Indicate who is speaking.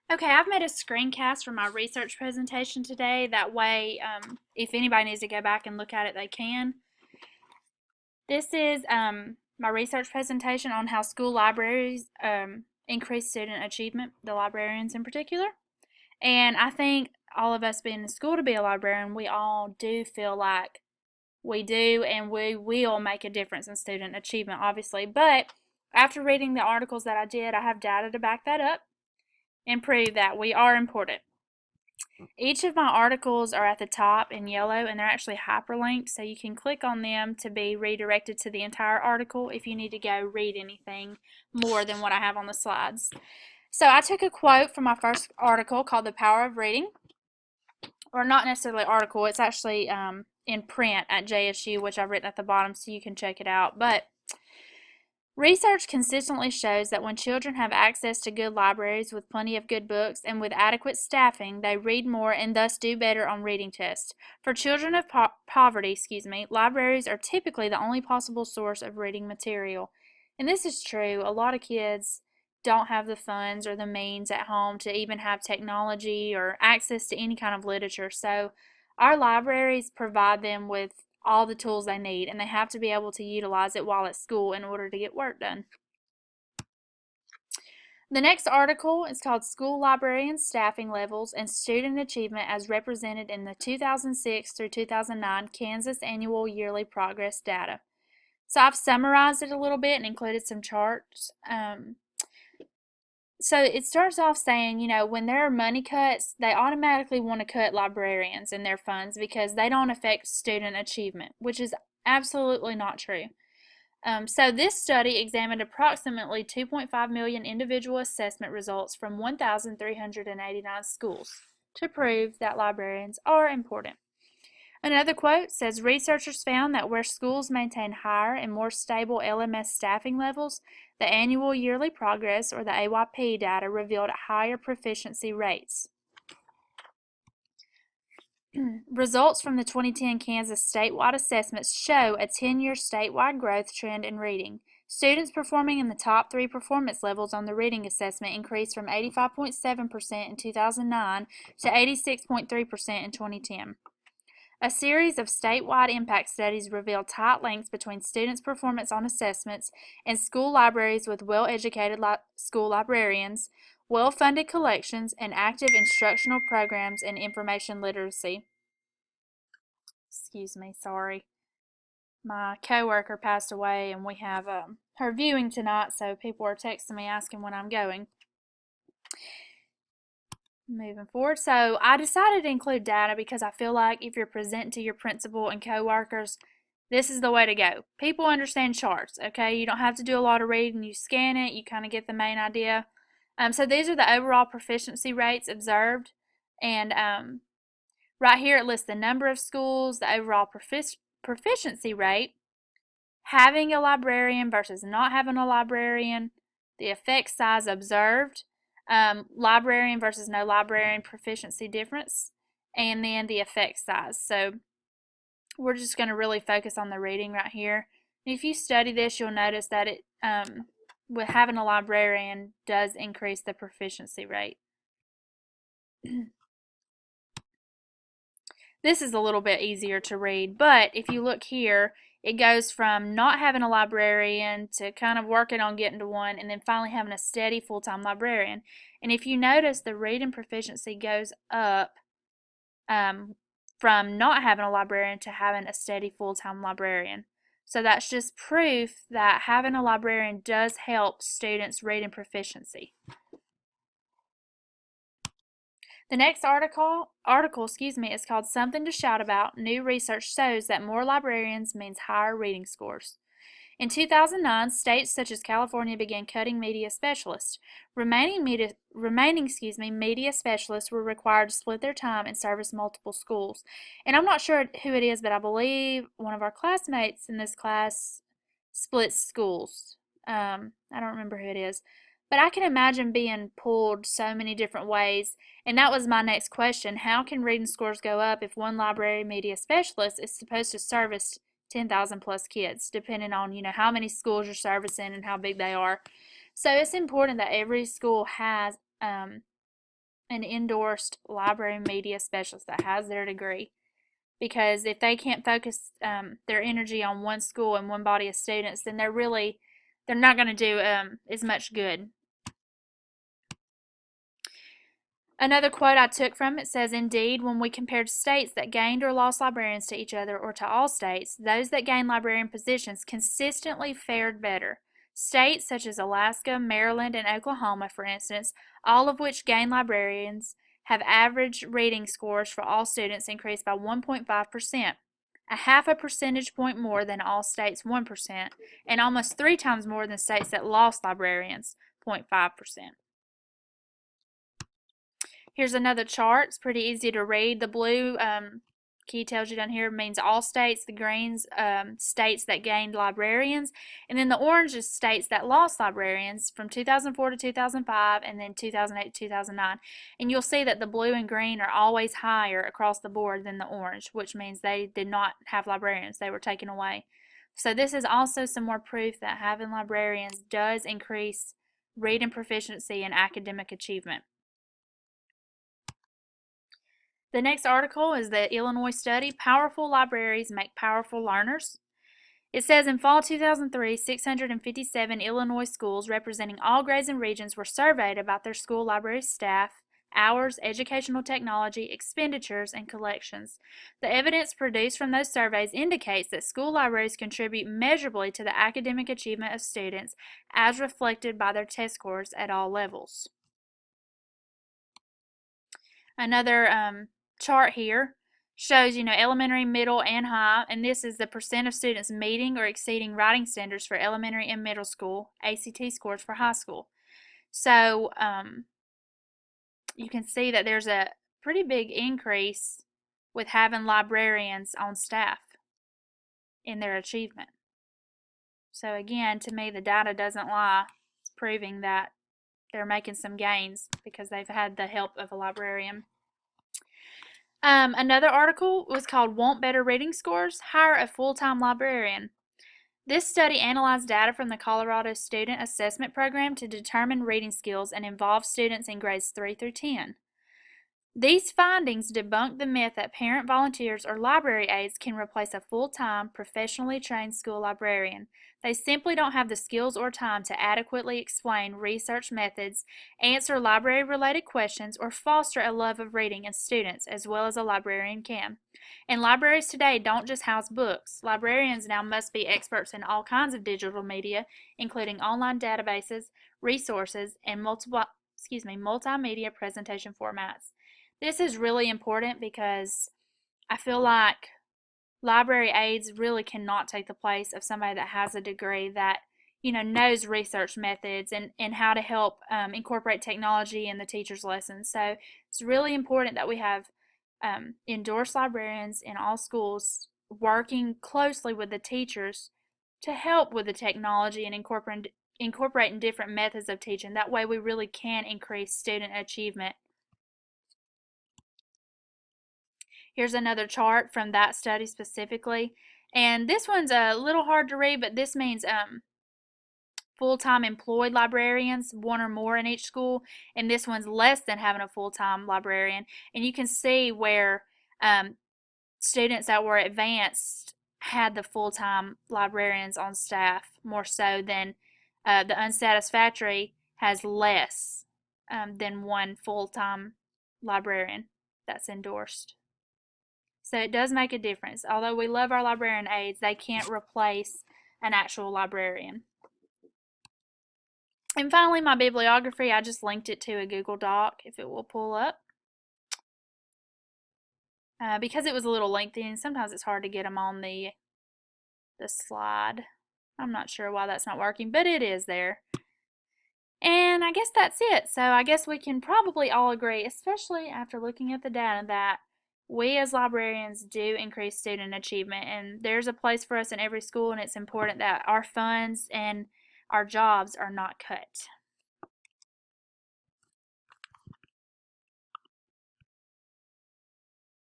Speaker 1: Okay, I've made a screencast for my research presentation today. That way, if anybody needs to go back and look at it, they can. This is my research presentation on how school libraries increase student achievement, the librarians in particular. And I think all of us being in school to be a librarian, we all do feel like we do, and we will make a difference in student achievement, obviously. But after reading the articles that I did, I have data to back that up and prove that we are important. Each of my articles are at the top in yellow, and they're actually hyperlinked, so you can click on them to be redirected to the entire article if you need to go read anything more than what I have on the slides. So I took a quote from my first article called The Power of Reading, or not necessarily article, it's actually in print at JSU, which I've written at the bottom so you can check it out. But research consistently shows that when children have access to good libraries with plenty of good books and with adequate staffing, they read more and thus do better on reading tests. For children of poverty, libraries are typically the only possible source of reading material. And this is true. A lot of kids don't have the funds or the means at home to even have technology or access to any kind of literature. So our libraries provide them with all the tools they need, and they have to be able to utilize it while at school in order to get work done. The next article is called School Librarian Staffing Levels and Student Achievement as Represented in the 2006 through 2009 Kansas Annual Yearly Progress Data. So I've summarized it a little bit and included some charts. So it starts off saying, when there are money cuts, they automatically want to cut librarians and their funds because they don't affect student achievement, which is absolutely not true. So this study examined approximately 2.5 million individual assessment results from 1,389 schools to prove that librarians are important. Another quote says, researchers found that where schools maintain higher and more stable LMS staffing levels, the annual yearly progress, or the AYP data, revealed higher proficiency rates. Results from the 2010 Kansas statewide assessments show a 10-year statewide growth trend in reading. Students performing in the top 3 performance levels on the reading assessment increased from 85.7% in 2009 to 86.3% in 2010. A series of statewide impact studies revealed tight links between students' performance on assessments and school libraries with well-educated school librarians, well-funded collections, and active instructional programs in information literacy. Excuse me, sorry. My coworker passed away, and we have her viewing tonight, so people are texting me asking when I'm going. Moving forward, so I decided to include data because I feel like if you're presenting to your principal and coworkers, this is the way to go. People understand charts, okay? You don't have to do a lot of reading. You scan it, you kind of get the main idea. So these are the overall proficiency rates observed, and right here it lists the number of schools, the overall proficiency rate, having a librarian versus not having a librarian, the effect size observed, librarian versus no librarian proficiency difference, and then the effect size. So we're just going to really focus on the reading right here. And if you study this, you'll notice that it with having a librarian does increase the proficiency rate. This is a little bit easier to read, but if you look here, it goes from not having a librarian to kind of working on getting to one, and then finally having a steady full-time librarian. And if you notice, the reading proficiency goes up from not having a librarian to having a steady full-time librarian. So that's just proof that having a librarian does help students' reading proficiency. The next article, is called Something to Shout About. New research shows that more librarians means higher reading scores. In 2009, states such as California began cutting media specialists. Remaining media specialists were required to split their time and service multiple schools. And I'm not sure who it is, but I believe one of our classmates in this class splits schools. I don't remember who it is. But I can imagine being pulled so many different ways. And that was my next question. How can reading scores go up if one library media specialist is supposed to service 10,000 plus kids, depending on, how many schools you're servicing and how big they are? So it's important that every school has an endorsed library media specialist that has their degree. Because if they can't focus their energy on one school and one body of students, then they're not going to do as much good. Another quote I took from it says, "Indeed, when we compared states that gained or lost librarians to each other or to all states, those that gained librarian positions consistently fared better. States such as Alaska, Maryland, and Oklahoma, for instance, all of which gained librarians, have average reading scores for all students increased by 1.5%, a half a percentage point more than all states' 1%, and almost 3 times more than states that lost librarians, 0.5%. Here's another chart. It's pretty easy to read. The blue key tells you down here means all states. The greens states that gained librarians. And then the orange is states that lost librarians from 2004 to 2005 and then 2008 to 2009. And you'll see that the blue and green are always higher across the board than the orange, which means they did not have librarians. They were taken away. So this is also some more proof that having librarians does increase reading proficiency and academic achievement. The next article is the Illinois study, Powerful Libraries Make Powerful Learners. It says in fall 2003, 657 Illinois schools representing all grades and regions were surveyed about their school library staff, hours, educational technology, expenditures, and collections. The evidence produced from those surveys indicates that school libraries contribute measurably to the academic achievement of students as reflected by their test scores at all levels. Another chart here shows, elementary, middle, and high, and this is the percent of students meeting or exceeding writing standards for elementary and middle school, ACT scores for high school. So you can see that there's a pretty big increase with having librarians on staff in their achievement. So again, to me, the data doesn't lie. It's proving that they're making some gains because they've had the help of a librarian. Another article was called Want Better Reading Scores? Hire a Full-Time Librarian. This study analyzed data from the Colorado Student Assessment Program to determine reading skills and involved students in grades 3 through 10. These findings debunk the myth that parent volunteers or library aides can replace a full-time, professionally trained school librarian. They simply don't have the skills or time to adequately explain research methods, answer library-related questions, or foster a love of reading in students as well as a librarian can. And libraries today don't just house books. Librarians now must be experts in all kinds of digital media, including online databases, resources, and multimedia presentation formats. This is really important because I feel like library aides really cannot take the place of somebody that has a degree that knows research methods and how to help incorporate technology in the teacher's lessons. So it's really important that we have endorsed librarians in all schools working closely with the teachers to help with the technology and incorporating different methods of teaching. That way we really can increase student achievement. Here's another chart from that study specifically. And this one's a little hard to read, but this means full-time employed librarians, one or more in each school. And this one's less than having a full-time librarian. And you can see where students that were advanced had the full-time librarians on staff more so than the unsatisfactory has less than one full-time librarian that's endorsed. So it does make a difference. Although we love our librarian aides, they can't replace an actual librarian. And finally, my bibliography, I just linked it to a Google Doc if it will pull up. Because it was a little lengthy and sometimes it's hard to get them on the slide. I'm not sure why that's not working, but it is there. And I guess that's it. So I guess we can probably all agree, especially after looking at the data, that we as librarians do increase student achievement, and there's a place for us in every school, and it's important that our funds and our jobs are not cut.